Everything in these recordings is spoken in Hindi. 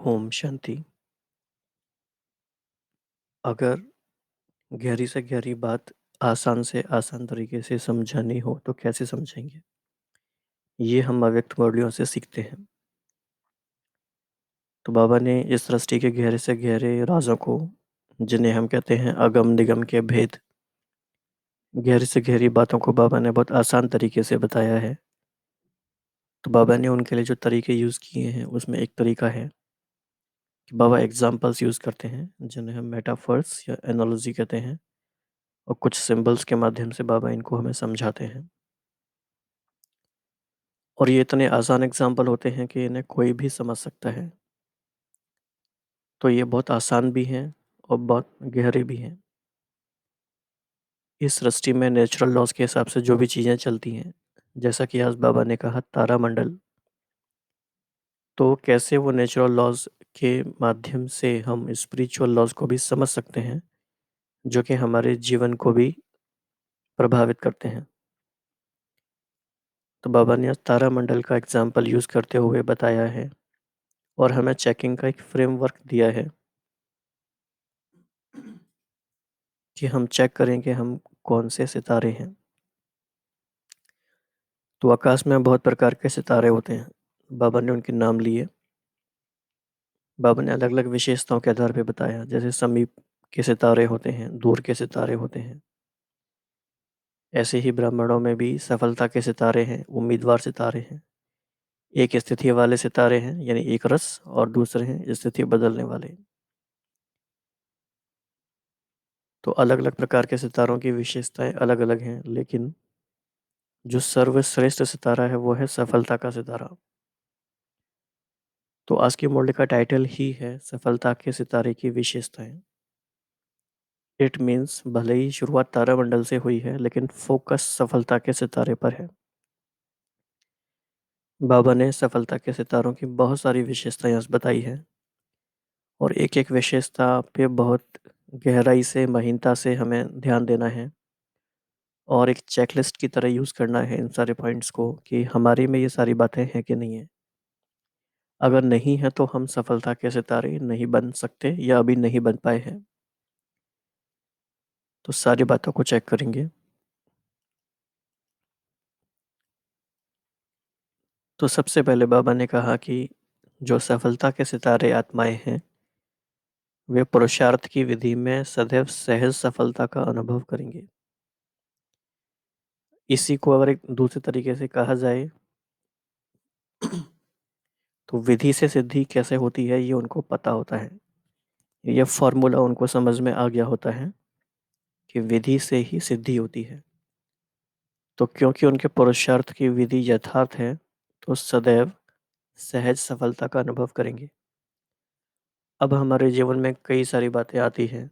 ओम शांति। अगर गहरी से गहरी बात आसान से आसान तरीके से समझानी हो तो कैसे समझेंगे? ये हम अव्यक्त मुरलियों से सीखते हैं। तो बाबा ने इस सृष्टि के गहरे से गहरे राज़ों को, जिन्हें हम कहते हैं अगम निगम के भेद, गहरी से गहरी बातों को बाबा ने बहुत आसान तरीके से बताया है। तो बाबा ने उनके लिए जो तरीके यूज़ किए हैं उसमें एक तरीका है कि बाबा एग्ज़ाम्पल्स यूज़ करते हैं, जिन्हें हम मेटाफर्स या एनालॉजी कहते हैं, और कुछ सिंबल्स के माध्यम से बाबा इनको हमें समझाते हैं। और ये इतने आसान एग्ज़ाम्पल होते हैं कि इन्हें कोई भी समझ सकता है। तो ये बहुत आसान भी हैं और बहुत गहरे भी हैं। इस सृष्टि में नेचुरल लॉज़ के हिसाब से जो भी चीज़ें चलती हैं, जैसा कि आज बाबा ने कहा तारामंडल, तो कैसे वो नेचुरल लॉज़ के माध्यम से हम स्पिरिचुअल लॉज़ को भी समझ सकते हैं, जो कि हमारे जीवन को भी प्रभावित करते हैं। तो बाबा ने आज तारामंडल का एग्ज़ाम्पल यूज़ करते हुए बताया है और हमें चेकिंग का एक फ्रेमवर्क दिया है कि हम चेक करें कि हम कौन से सितारे हैं। तो आकाश में बहुत प्रकार के सितारे होते हैं। बाबा ने उनके नाम लिए। बाबा ने अलग-अलग विशेषताओं के आधार पे बताया, जैसे समीप के सितारे होते हैं, दूर के सितारे होते हैं। ऐसे ही ब्राह्मणों में भी सफलता के सितारे हैं, उम्मीदवार सितारे हैं। एक स्थिति वाले सितारे हैं, यानी एक रस, और दूसरे हैं स्थिति बदलने वाले। तो अलग-अलग प्रकार के सितारों की विशेषताएँ अलग-अलग हैं, लेकिन जो सर्वश्रेष्ठ सितारा है, वो है सफलता का सितारा। तो आज की मुरली का टाइटल ही है सफलता के सितारे की विशेषताएँ। इट मीन्स भले ही शुरुआत तारामंडल से हुई है, लेकिन फोकस सफलता के सितारे पर है। बाबा ने सफलता के सितारों की बहुत सारी विशेषताएं बताई है, और एक-एक विशेषता पे बहुत गहराई से, महीनता से हमें ध्यान देना है, और एक चेकलिस्ट की तरह यूज़ करना है इन सारे पॉइंट्स को कि हमारे में ये सारी बातें हैं कि नहीं है। अगर नहीं है तो हम सफलता के सितारे नहीं बन सकते या अभी नहीं बन पाए हैं। तो सारी बातों को चेक करेंगे। तो सबसे पहले बाबा ने कहा कि जो सफलता के सितारे आत्माएं हैं, वे पुरुषार्थ की विधि में सदैव सहज सफलता का अनुभव करेंगे। इसी को अगर एक दूसरे तरीके से कहा जाए तो विधि से सिद्धि कैसे होती है ये उनको पता होता है। ये फॉर्मूला उनको समझ में आ गया होता है कि विधि से ही सिद्धि होती है। तो क्योंकि उनके पुरुषार्थ की विधि यथार्थ है, तो सदैव सहज सफलता का अनुभव करेंगे। अब हमारे जीवन में कई सारी बातें आती हैं,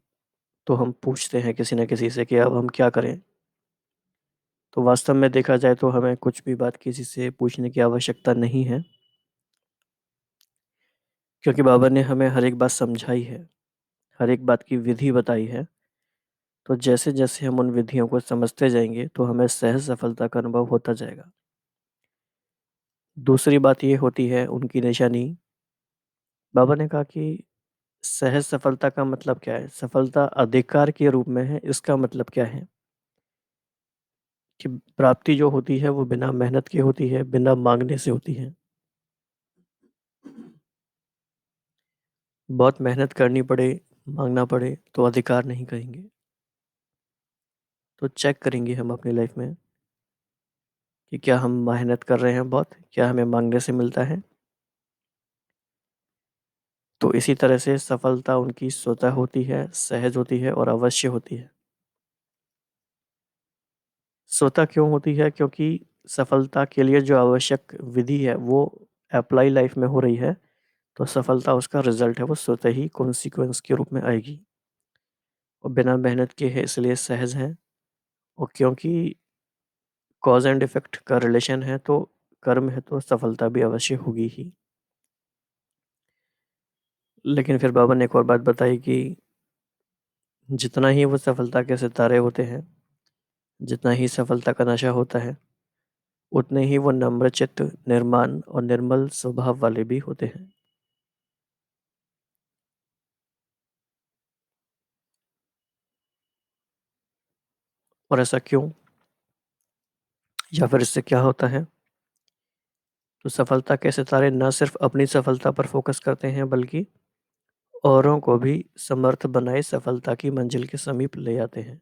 तो हम पूछते हैं किसी न किसी से कि अब हम क्या करें? तो वास्तव में देखा जाए तो हमें कुछ भी बात किसी से पूछने की आवश्यकता नहीं है, क्योंकि बाबा ने हमें हर एक बात समझाई है, हर एक बात की विधि बताई है। तो जैसे-जैसे हम उन विधियों को समझते जाएँगे, तो हमें सहज सफलता का अनुभव होता जाएगा। दूसरी बात ये होती है उनकी निशानी। बाबा ने कहा कि सहज सफलता का मतलब क्या है? सफलता अधिकार के रूप में है, इसका मतलब क्या है? कि प्राप्ति जो होती है वो बिना मेहनत के होती है, बिना माँगने से होती है। बहुत मेहनत करनी पड़े, माँगना पड़े तो अधिकार नहीं कहेंगे। तो चेक करेंगे हम अपनी लाइफ में कि क्या हम मेहनत कर रहे हैं बहुत? क्या हमें माँगने से मिलता है? तो इसी तरह से सफलता उनकी स्वतः होती है, सहज होती है और अवश्य होती है। स्वतः क्यों होती है? क्योंकि सफलता के लिए जो आवश्यक विधि है वो अप्लाई लाइफ में हो रही है, तो सफलता उसका रिज़ल्ट है, वो स्वतः ही कॉन्सिक्वेंस के रूप में आएगी। और बिना मेहनत के है इसलिए सहज है, और क्योंकि कॉज़ एंड इफ़ेक्ट का रिलेशन है, तो कर्म है तो सफलता भी अवश्य होगी ही। लेकिन फिर बाबा ने एक और बात बताई कि जितना ही वो सफलता के सितारे होते हैं, जितना ही सफलता का नशा होता है, उतने ही वो नम्रचित्त, निर्माण और निर्मल स्वभाव वाले भी होते हैं। और ऐसा क्यों, या फिर इससे क्या होता है? तो सफलता के सितारे न सिर्फ अपनी सफलता पर फोकस करते हैं, बल्कि औरों को भी समर्थ बनाए सफलता की मंजिल के समीप ले आते हैं।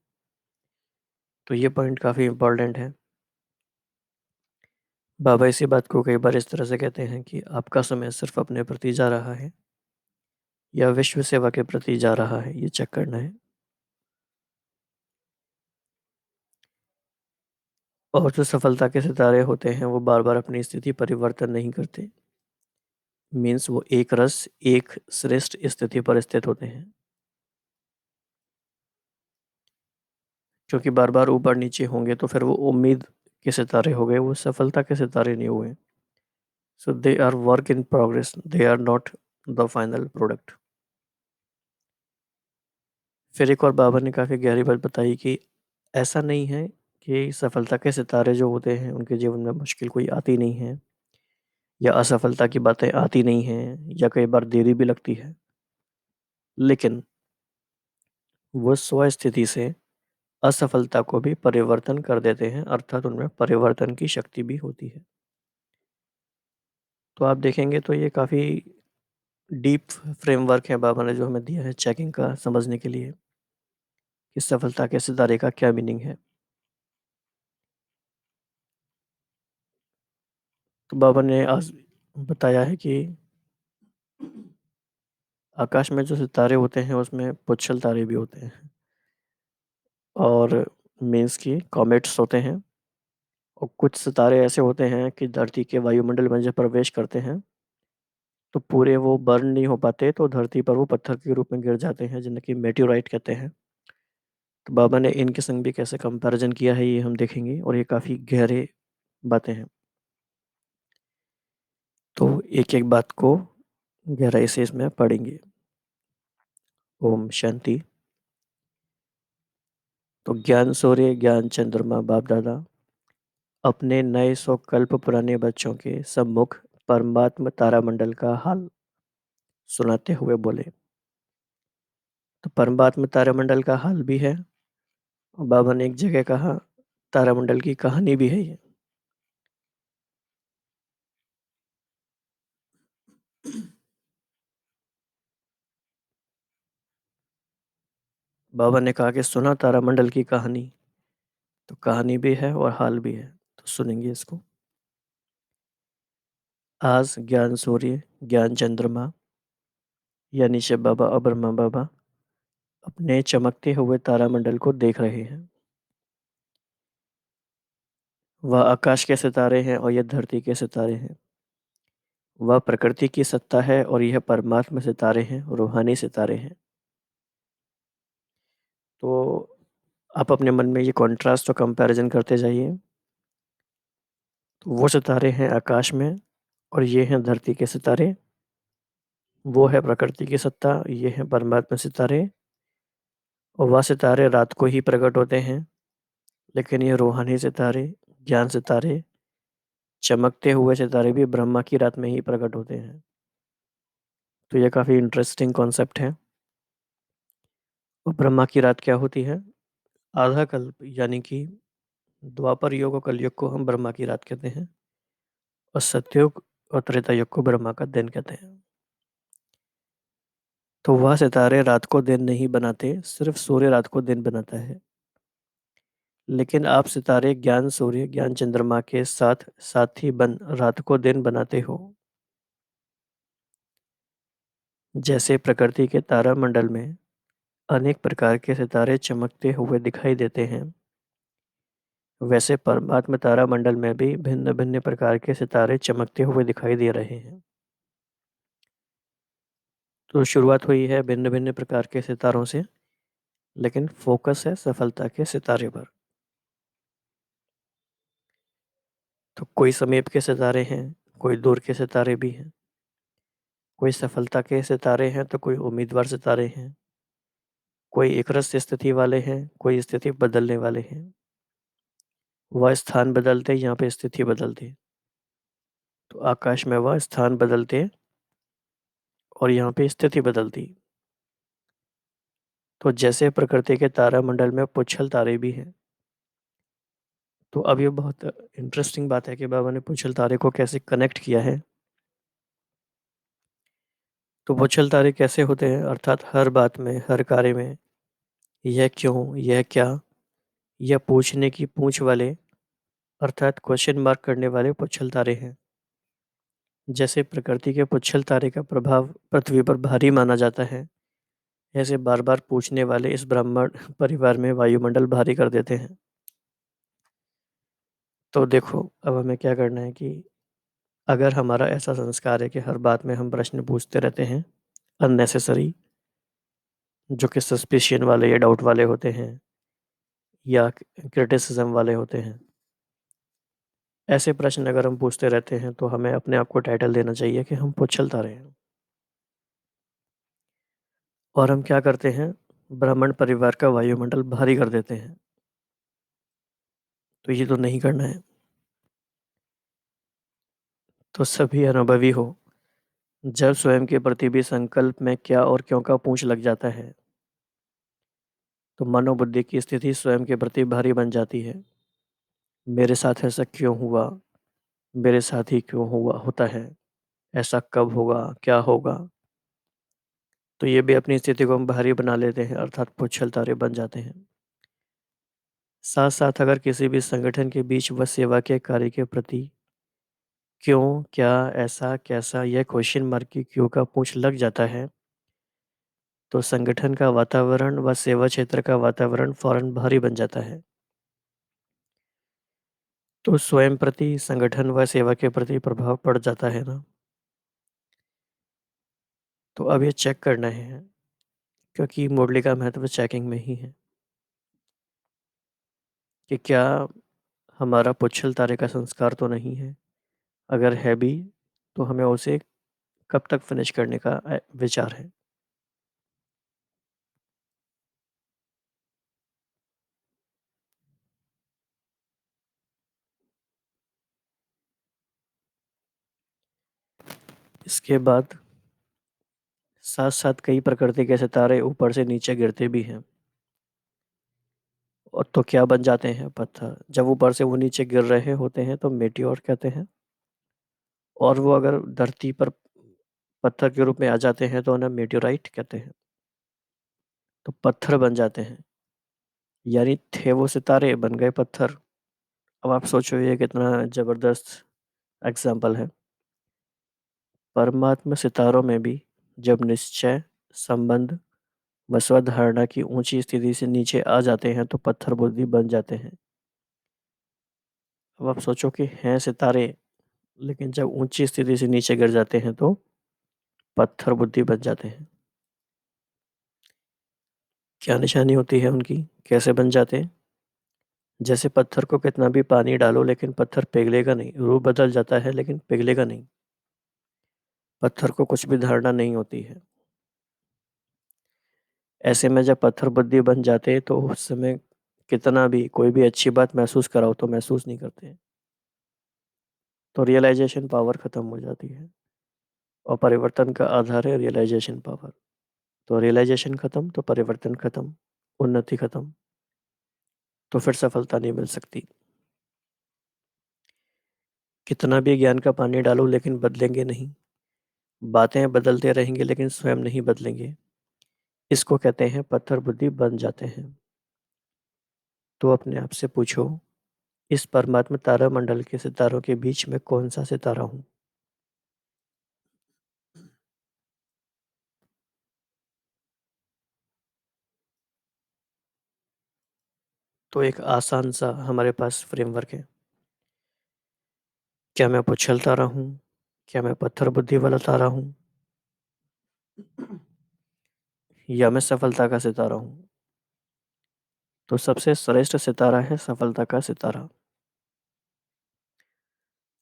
तो ये पॉइंट काफ़ी इम्पोर्टेंट है। बाबा इसी बात को कई बार इस तरह से कहते हैं कि आपका समय सिर्फ अपने प्रति जा रहा है या विश्व सेवा के प्रति जा रहा है, ये चेक करना है। और जो सफलता के सितारे होते हैं वो बार बार अपनी स्थिति परिवर्तन नहीं करते। मीन्स वो एक रस, एक श्रेष्ठ स्थिति पर स्थित होते हैं। क्योंकि बार बार ऊपर नीचे होंगे तो फिर वो उम्मीद के सितारे हो गए, वो सफलता के सितारे नहीं हुए। So they are work in progress, they are not the final product. फिर एक और बाबा ने काफ़ी गहरी बात बताई कि ऐसा नहीं है कि सफलता के सितारे जो होते हैं उनके जीवन में मुश्किल कोई आती नहीं है, या असफलता की बातें आती नहीं हैं, या कई बार देरी भी लगती है, लेकिन वो स्व स्थिति से असफलता को भी परिवर्तन कर देते हैं, अर्थात उनमें परिवर्तन की शक्ति भी होती है। तो आप देखेंगे तो ये काफ़ी डीप फ्रेमवर्क है बाबा ने जो हमें दिया है चेकिंग का, समझने के लिए कि सफलता के सितारे का क्या मीनिंग है। तो बाबा ने आज बताया है कि आकाश में जो सितारे होते हैं उसमें पुच्छल तारे भी होते हैं, और मीन्स की कॉमेट्स होते हैं, और कुछ सितारे ऐसे होते हैं कि धरती के वायुमंडल में जब प्रवेश करते हैं तो पूरे वो बर्न नहीं हो पाते, तो धरती पर वो पत्थर के रूप में गिर जाते हैं, जिन्हें कि मेटेओराइट कहते हैं। तो बाबा ने इनके संग भी कैसे कंपैरिजन किया है ये हम देखेंगे, और ये काफ़ी गहरे बातें हैं। तो एक एक बात को गहराई से इसमें पढ़ेंगे। ओम शांति। तो ज्ञान सूर्य, ज्ञान चंद्रमा बाप दादा अपने नए 100 कल्प पुराने बच्चों के सम्मुख परमात्म तारामंडल का हाल सुनाते हुए बोले। तो परमात्म तारामंडल का हाल भी है, और बाबा ने एक जगह कहा तारामंडल की कहानी भी है ये। बाबा ने कहा कि सुना तारामंडल की कहानी, तो कहानी भी है और हाल भी है, तो सुनेंगे इसको। आज ज्ञान सूर्य, ज्ञान चंद्रमा यानी शिव बाबा और ब्रह्मा बाबा अपने चमकते हुए तारामंडल को देख रहे हैं। वह आकाश के सितारे हैं और यह धरती के सितारे हैं। वह प्रकृति की सत्ता है और यह परमात्मा सितारे हैं, रूहानी सितारे हैं। तो आप अपने मन में ये कॉन्ट्रास्ट और कंपैरिजन करते जाइए। तो वो सितारे हैं आकाश में, और ये हैं धरती के सितारे। वो है प्रकृति की सत्ता, ये है परमात्मा सितारे। और वह सितारे रात को ही प्रकट होते हैं, लेकिन ये रूहानी सितारे, ज्ञान सितारे, चमकते हुए सितारे भी ब्रह्मा की रात में ही प्रकट होते हैं। तो ये काफ़ी इंटरेस्टिंग कॉन्सेप्ट है। और ब्रह्मा की रात क्या होती है? आधा कल्प, यानी कि द्वापर युग और कलयुग को हम ब्रह्मा की रात कहते हैं, और सतयुग और त्रेता युग को ब्रह्मा का दिन कहते हैं। तो वह सितारे रात को दिन नहीं बनाते, सिर्फ सूर्य रात को दिन बनाता है। लेकिन आप सितारे ज्ञान सूर्य, ज्ञान चंद्रमा के साथ साथी बन रात को दिन बनाते हो। जैसे प्रकृति के तारा मंडल में अनेक प्रकार के सितारे चमकते हुए दिखाई देते हैं, वैसे परमात्मा तारा मंडल में भी भिन्न भिन्न प्रकार के सितारे चमकते हुए दिखाई दे रहे हैं। तो शुरुआत हुई है भिन्न भिन्न प्रकार के सितारों से, लेकिन फोकस है सफलता के सितारे पर। तो कोई समीप के सितारे हैं, कोई दूर के सितारे भी हैं। कोई सफलता के सितारे हैं तो कोई उम्मीदवार सितारे हैं। कोई एक रस स्थिति वाले हैं, कोई स्थिति बदलने वाले हैं। वह स्थान बदलते, यहाँ पे स्थिति बदलती। तो आकाश में वह स्थान बदलते और यहाँ पे स्थिति बदलती। तो जैसे प्रकृति के तारा मंडल में पुच्छल तारे भी हैं, तो अब ये बहुत इंटरेस्टिंग बात है कि बाबा ने पुच्छल तारे को कैसे कनेक्ट किया है। तो पुच्छल तारे कैसे होते हैं, अर्थात हर बात में, हर कार्य में यह क्यों, यह क्या, यह पूछने की पूंछ वाले, अर्थात क्वेश्चन मार्क करने वाले पुच्छल तारे हैं। जैसे प्रकृति के पुच्छल तारे का प्रभाव पृथ्वी पर भारी माना जाता है, ऐसे बार बार पूछने वाले इस ब्रह्मांड परिवार में वायुमंडल भारी कर देते हैं। तो देखो, अब हमें क्या करना है कि अगर हमारा ऐसा संस्कार है कि हर बात में हम प्रश्न पूछते रहते हैं अननेसेसरी, जो कि सस्पिशन वाले या डाउट वाले होते हैं या क्रिटिसिज्म वाले होते हैं, ऐसे प्रश्न अगर हम पूछते रहते हैं तो हमें अपने आप को टाइटल देना चाहिए कि हम पुच्छलता रहे हैं। और हम क्या करते हैं, ब्राह्मण परिवार का वायुमंडल भारी कर देते हैं। तो ये तो नहीं करना है। तो सभी अनुभवी हो, जब स्वयं के प्रति भी संकल्प में क्या और क्यों का पूंछ लग जाता है, तो मनोबुद्धि की स्थिति स्वयं के प्रति भारी बन जाती है। मेरे साथ ऐसा क्यों हुआ, मेरे साथ ही क्यों हुआ होता है, ऐसा कब होगा, क्या होगा। तो ये भी अपनी स्थिति को हम भारी बना लेते हैं, अर्थात पुच्छल तारे बन जाते हैं। साथ साथ अगर किसी भी संगठन के बीच व सेवा के कार्य के प्रति क्यों, क्या, ऐसा, कैसा, यह क्वेश्चन मार्क की क्यों का पूंछ लग जाता है, तो संगठन का वातावरण व सेवा क्षेत्र का वातावरण फौरन भारी बन जाता है। तो स्वयं प्रति, संगठन व सेवा के प्रति प्रभाव पड़ जाता है ना। तो अब ये चेक करना है, क्योंकि मुरली का महत्व चेकिंग में ही है, कि क्या हमारा पुच्छल तारे का संस्कार तो नहीं है। अगर है भी तो हमें उसे कब तक फिनिश करने का विचार है। इसके बाद साथ साथ कई प्रकृति के सितारे ऊपर से नीचे गिरते भी हैं, और तो क्या बन जाते हैं, पत्थर। जब ऊपर से वो नीचे गिर रहे होते हैं तो मेटियोर कहते हैं, और वो अगर धरती पर पत्थर के रूप में आ जाते हैं तो उन्हें मेटेओराइट कहते हैं। तो पत्थर बन जाते हैं, यानी थे वो सितारे, बन गए पत्थर। अब आप सोचो ये कितना जबरदस्त एग्जाम्पल है। परमात्मा सितारों में भी जब निश्चय, संबंध व स्वधारणा की ऊंची स्थिति से नीचे आ जाते हैं तो पत्थर बुद्धि बन जाते हैं। अब आप सोचो कि हैं सितारे, लेकिन जब ऊंची स्थिति से नीचे गिर जाते हैं तो पत्थर बुद्धि बन जाते हैं। क्या निशानी होती है उनकी, कैसे बन जाते हैं। जैसे पत्थर को कितना भी पानी डालो लेकिन पत्थर पिघलेगा नहीं, रूप बदल जाता है लेकिन पिघलेगा नहीं। पत्थर को कुछ भी धारणा नहीं होती है। ऐसे में जब पत्थर बुद्धि बन जाते हैं तो उस समय कितना भी कोई भी अच्छी बात महसूस कराओ तो महसूस नहीं करते। तो रियलाइजेशन पावर खत्म हो जाती है, और परिवर्तन का आधार है रियलाइजेशन पावर। तो रियलाइजेशन खत्म तो परिवर्तन खत्म, उन्नति खत्म, तो फिर सफलता नहीं मिल सकती। कितना भी ज्ञान का पानी डालो लेकिन बदलेंगे नहीं, बातें बदलते रहेंगे लेकिन स्वयं नहीं बदलेंगे। इसको कहते हैं पत्थर बुद्धि बन जाते हैं। तो अपने आप से पूछो, इस परमात्मा तारा मंडल के सितारों के बीच में कौन सा सितारा हूं। तो एक आसान सा हमारे पास फ्रेमवर्क है। क्या मैं पुच्छल तारा हूँ, क्या मैं पत्थर बुद्धि वाला तारा हूँ, या मैं सफलता का सितारा हूँ। तो सबसे श्रेष्ठ सितारा है सफलता का सितारा।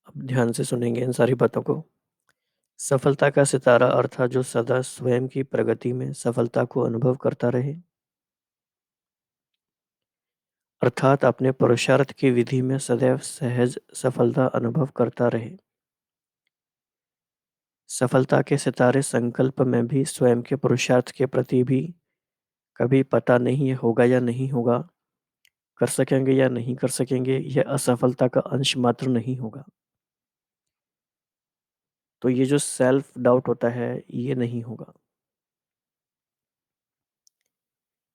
अब ध्यान से सुनेंगे इन सारी बातों को। सफलता का सितारा अर्थात जो सदा स्वयं की प्रगति में सफलता को अनुभव करता रहे, अर्थात अपने पुरुषार्थ की विधि में सदैव सहज सफलता अनुभव करता रहे। सफलता के सितारे संकल्प में भी स्वयं के पुरुषार्थ के प्रति भी कभी पता नहीं होगा या नहीं होगा, कर सकेंगे या नहीं कर सकेंगे, यह असफलता का अंश मात्र नहीं होगा। तो ये जो सेल्फ डाउट होता है, ये नहीं होगा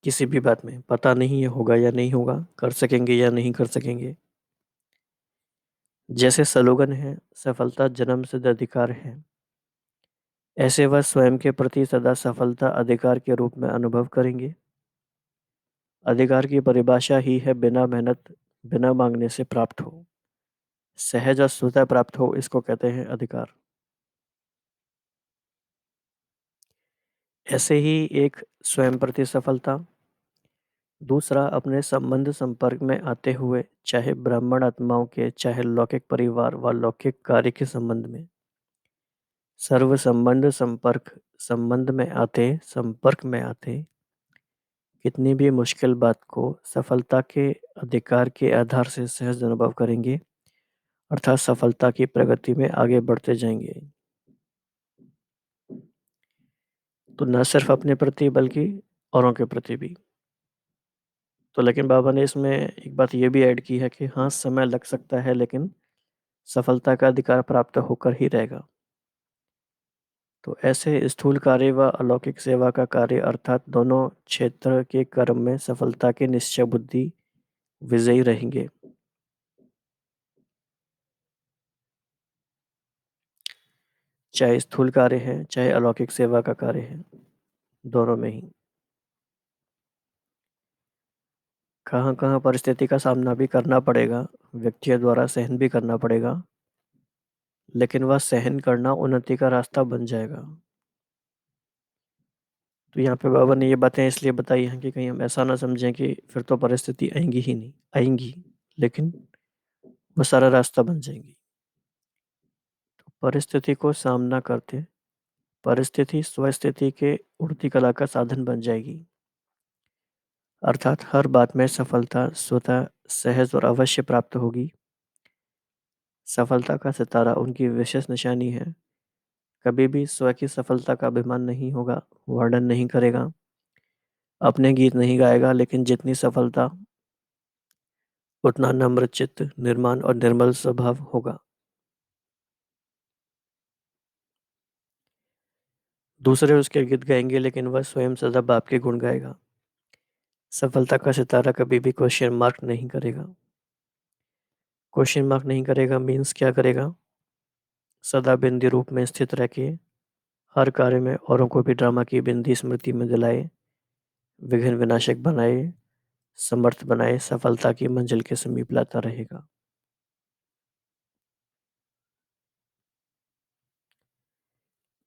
किसी भी बात में। पता नहीं ये होगा या नहीं होगा, कर सकेंगे या नहीं कर सकेंगे। जैसे स्लोगन है, सफलता जन्म सिद्ध अधिकार है, ऐसे वह स्वयं के प्रति सदा सफलता अधिकार के रूप में अनुभव करेंगे। अधिकार की परिभाषा ही है बिना मेहनत, बिना मांगने से प्राप्त हो, सहज और स्वतः प्राप्त हो, इसको कहते हैं अधिकार। ऐसे ही एक स्वयं प्रति सफलता, दूसरा अपने संबंध संपर्क में आते हुए, चाहे ब्राह्मण आत्माओं के, चाहे लौकिक परिवार व लौकिक कार्य के संबंध में, सर्व संबंध संपर्क में आते कितनी भी मुश्किल बात को सफलता के अधिकार के आधार से सहज अनुभव करेंगे, अर्थात सफलता की प्रगति में आगे बढ़ते जाएंगे। तो न सिर्फ अपने प्रति बल्कि औरों के प्रति भी। तो लेकिन बाबा ने इसमें एक बात ये भी ऐड की है कि हाँ, समय लग सकता है, लेकिन सफलता का अधिकार प्राप्त होकर ही रहेगा। तो ऐसे स्थूल कार्य व अलौकिक सेवा का कार्य, अर्थात दोनों क्षेत्र के कर्म में सफलता के निश्चय बुद्धि विजयी रहेंगे। चाहे स्थूल कार्य है, चाहे अलौकिक सेवा का कार्य है, दोनों में ही कहाँ कहाँ परिस्थिति का सामना भी करना पड़ेगा, व्यक्तियों द्वारा सहन भी करना पड़ेगा, लेकिन वह सहन करना उन्नति का रास्ता बन जाएगा। तो यहाँ पे बाबा ने ये बातें इसलिए बताई हैं कि कहीं हम ऐसा ना समझें कि फिर तो परिस्थिति आएंगी ही नहीं, आएंगी, लेकिन वो सारा रास्ता बन जाएंगी। तो परिस्थिति को सामना करते परिस्थिति स्वस्थिति के उड़ती कला का साधन बन जाएगी, अर्थात हर बात में सफलता स्वतः सहज और अवश्य प्राप्त होगी। सफलता का सितारा उनकी विशेष निशानी है। कभी भी स्व की सफलता का अभिमान नहीं होगा, वर्णन नहीं करेगा, अपने गीत नहीं गाएगा, लेकिन जितनी सफलता उतना नम्र चित्त, निर्माण और निर्मल स्वभाव होगा। दूसरे उसके गीत गाएंगे, लेकिन वह स्वयं सदा बाप के गुण गाएगा। सफलता का सितारा कभी भी क्वेश्चन मार्क नहीं करेगा। क्वेश्चन मार्क नहीं करेगा मीन्स क्या करेगा? सदा बिंदी रूप में स्थित रह के हर कार्य में औरों को भी ड्रामा की बिंदी स्मृति में दिलाए, विघ्न विनाशक बनाए, समर्थ बनाए, सफलता की मंजिल के समीप लाता रहेगा।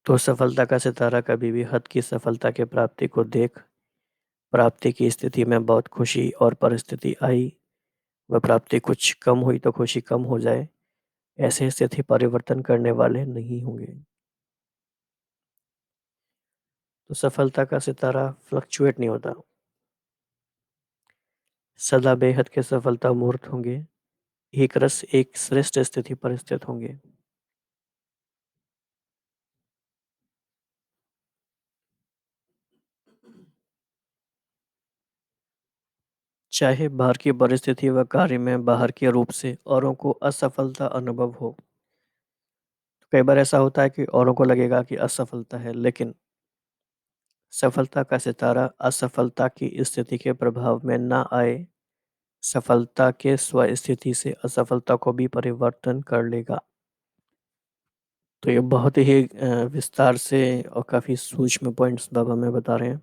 तो सफलता का सितारा कभी भी हद की सफलता के प्राप्ति को देख, प्राप्ति की स्थिति में बहुत खुशी और परिस्थिति आई, वह प्राप्ति कुछ कम हुई तो खुशी कम हो जाए, ऐसे स्थिति परिवर्तन करने वाले नहीं होंगे। तो सफलता का सितारा फ्लक्चुएट नहीं होता, सदा बेहद के सफलता मुहूर्त होंगे, एक रस एक श्रेष्ठ स्थिति पर स्थित होंगे। चाहे बाहर की परिस्थिति व कार्य में बाहर के रूप से औरों को असफलता अनुभव हो। तो कई बार ऐसा होता है कि औरों को लगेगा कि असफलता है, लेकिन सफलता का सितारा असफलता की स्थिति के प्रभाव में ना आए, सफलता के स्व स्थिति से असफलता को भी परिवर्तन कर लेगा। तो ये बहुत ही विस्तार से और काफी सूक्ष्म पॉइंट्स बाबा में बता रहे हैं।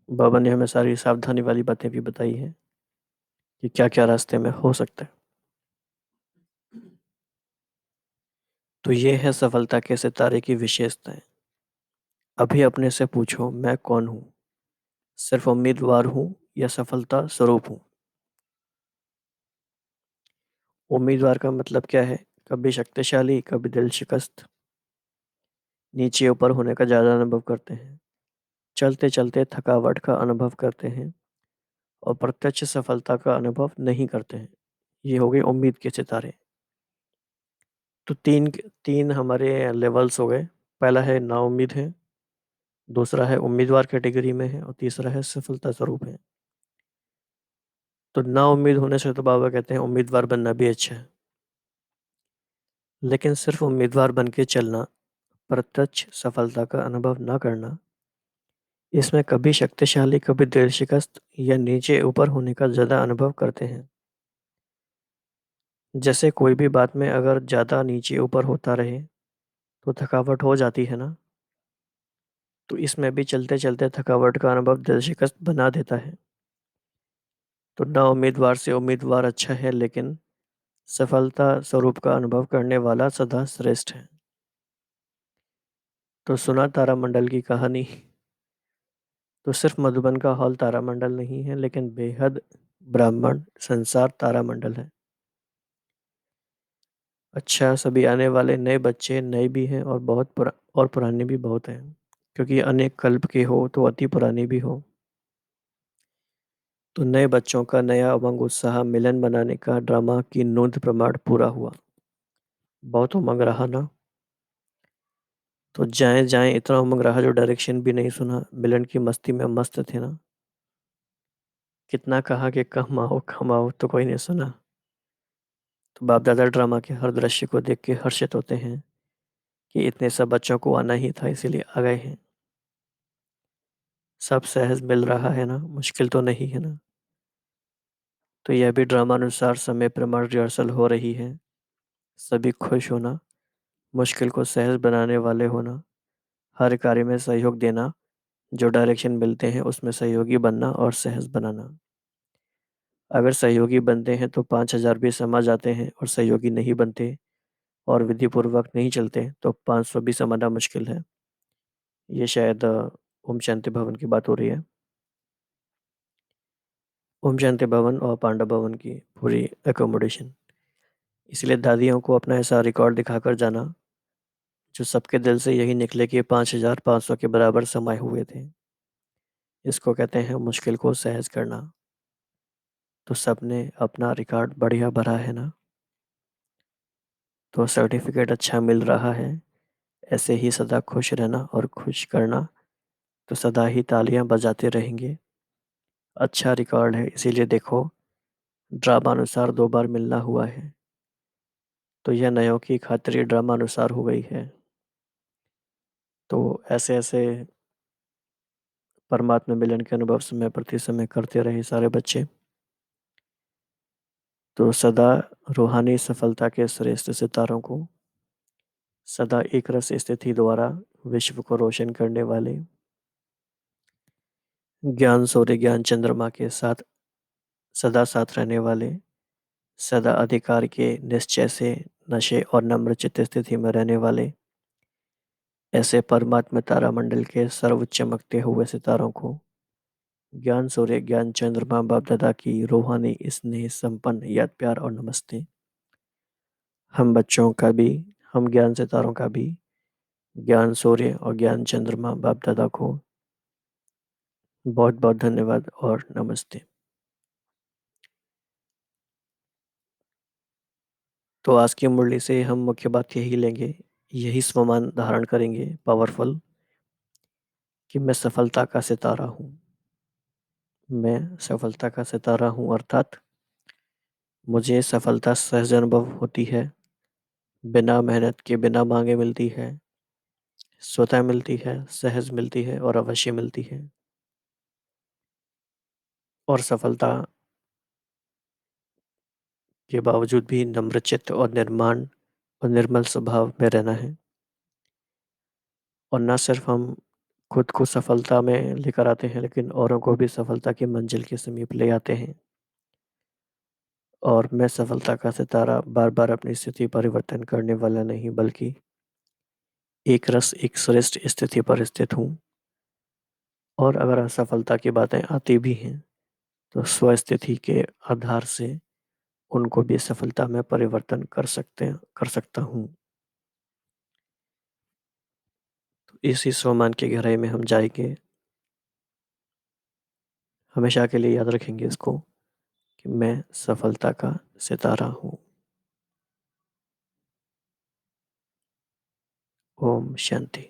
बाबा ने हमें सारी सावधानी वाली बातें भी बताई हैं कि क्या क्या रास्ते में हो सकता है। तो ये है सफलता के सितारे की विशेषताएं। अभी अपने से पूछो, मैं कौन हूँ? सिर्फ उम्मीदवार हूँ या सफलता स्वरूप हूँ? उम्मीदवार का मतलब क्या है? कभी शक्तिशाली, कभी दिल शिकस्त, नीचे ऊपर होने का ज्यादा अनुभव करते हैं, चलते चलते थकावट का अनुभव करते हैं और प्रत्यक्ष सफलता का अनुभव नहीं करते हैं। ये हो गए उम्मीद के सितारे। तो तीन तीन हमारे लेवल्स हो गए। पहला है नाउम्मीद है, दूसरा है उम्मीदवार कैटेगरी में है, और तीसरा है सफलता स्वरूप है। तो ना उम्मीद होने से तो बाबा कहते हैं उम्मीदवार बनना भी अच्छा है, लेकिन सिर्फ उम्मीदवार बन के चलना, प्रत्यक्ष सफलता का अनुभव ना करना, इसमें कभी शक्तिशाली, कभी दिल शिकस्त या नीचे ऊपर होने का ज़्यादा अनुभव करते हैं। जैसे कोई भी बात में अगर ज़्यादा नीचे ऊपर होता रहे तो थकावट हो जाती है ना, तो इसमें भी चलते चलते थकावट का अनुभव दिल शिकस्त बना देता है। तो ना उम्मीदवार से उम्मीदवार अच्छा है, लेकिन सफलता स्वरूप का अनुभव करने वाला सदा श्रेष्ठ है। तो सुना तारामंडल की कहानी। तो सिर्फ मधुबन का हॉल तारामंडल नहीं है, लेकिन बेहद ब्राह्मण संसार तारामंडल है। अच्छा, सभी आने वाले नए बच्चे नए भी हैं और और पुराने भी बहुत हैं, क्योंकि अनेक कल्प के हो तो अति पुराने भी हो। तो नए बच्चों का नया उमंग उत्साह मिलन बनाने का ड्रामा की नोंद प्रमाण पूरा हुआ। बहुत उमंग रहा ना। तो जाएं जाएं इतना उमंग रहा जो डायरेक्शन भी नहीं सुना, मिलन की मस्ती में मस्त थे ना। कितना कहा कि कम आओ तो कोई नहीं सुना। तो बाप दादा ड्रामा के हर दृश्य को देख के हर्षित होते हैं कि इतने सब बच्चों को आना ही था, इसीलिए आ गए हैं। सब सहज मिल रहा है ना, मुश्किल तो नहीं है ना। तो यह भी ड्रामा अनुसार समय प्रमाण रिहर्सल हो रही है। सभी खुश होना, मुश्किल को सहज बनाने वाले होना, हर कार्य में सहयोग देना, जो डायरेक्शन मिलते हैं उसमें सहयोगी बनना और सहज बनाना। अगर सहयोगी बनते हैं तो 5,000 भी समझ आते हैं, और सहयोगी नहीं बनते और विधि पूर्वक नहीं चलते तो 500 भी समझना मुश्किल है। ये शायद ओम शांति भवन की बात हो रही है। ओम शांति भवन और पांडव भवन की पूरी एकोमोडेशन। इसलिए दादियों को अपना ऐसा रिकॉर्ड दिखाकर जाना जो सबके दिल से यही निकले कि 5,500 के बराबर समाये हुए थे। इसको कहते हैं मुश्किल को सहज करना। तो सबने अपना रिकॉर्ड बढ़िया भरा है ना। तो सर्टिफिकेट अच्छा मिल रहा है। ऐसे ही सदा खुश रहना और खुश करना, तो सदा ही तालियां बजाते रहेंगे। अच्छा रिकॉर्ड है, इसीलिए देखो ड्रामा अनुसार 2 बार मिलना हुआ है। तो यह नयों की खातिर ड्रामा अनुसार हो गई है। तो ऐसे ऐसे परमात्मा मिलन के अनुभव समय प्रति समय करते रहे सारे बच्चे। तो सदा रूहानी सफलता के श्रेष्ठ सितारों को, सदा एक रस स्थिति द्वारा विश्व को रोशन करने वाले, ज्ञान सूर्य ज्ञान चंद्रमा के साथ सदा साथ रहने वाले, सदा अधिकार के निश्चय से नशे और नम्र चित्त स्थिति में रहने वाले, ऐसे परमात्मा तारामंडल के सर्व चमकते हुए सितारों को ज्ञान सूर्य ज्ञान चंद्रमा बाप दादा की रूहानी स्नेह संपन्न याद प्यार और नमस्ते। हम बच्चों का भी, हम ज्ञान सितारों का भी, ज्ञान सूर्य और ज्ञान चंद्रमा बाप दादा को बहुत बहुत धन्यवाद और नमस्ते। तो आज की मुरली से हम मुख्य बात यही लेंगे, यही स्वमान धारण करेंगे पावरफुल, कि मैं सफलता का सितारा हूँ। मैं सफलता का सितारा हूँ, अर्थात मुझे सफलता सहज अनुभव होती है, बिना मेहनत के बिना मांगे मिलती है, स्वतः मिलती है, सहज मिलती है और अवश्य मिलती है। और सफलता के बावजूद भी नम्रचित्त और निर्माण और निर्मल स्वभाव में रहना है। और न सिर्फ हम खुद को सफलता में लेकर आते हैं, लेकिन औरों को भी सफलता की मंजिल के समीप ले आते हैं। और मैं सफलता का सितारा बार बार अपनी स्थिति परिवर्तन करने वाला नहीं, बल्कि एक रस एक श्रेष्ठ स्थिति पर स्थित हूँ। और अगर असफलता की बातें आती भी हैं तो स्वस्थिति के आधार से उनको भी सफलता में परिवर्तन कर सकता हूँ। तो इसी स्वमान की गहराई में हम जाएंगे। हमेशा के लिए याद रखेंगे इसको, कि मैं सफलता का सितारा हूँ। ओम शांति।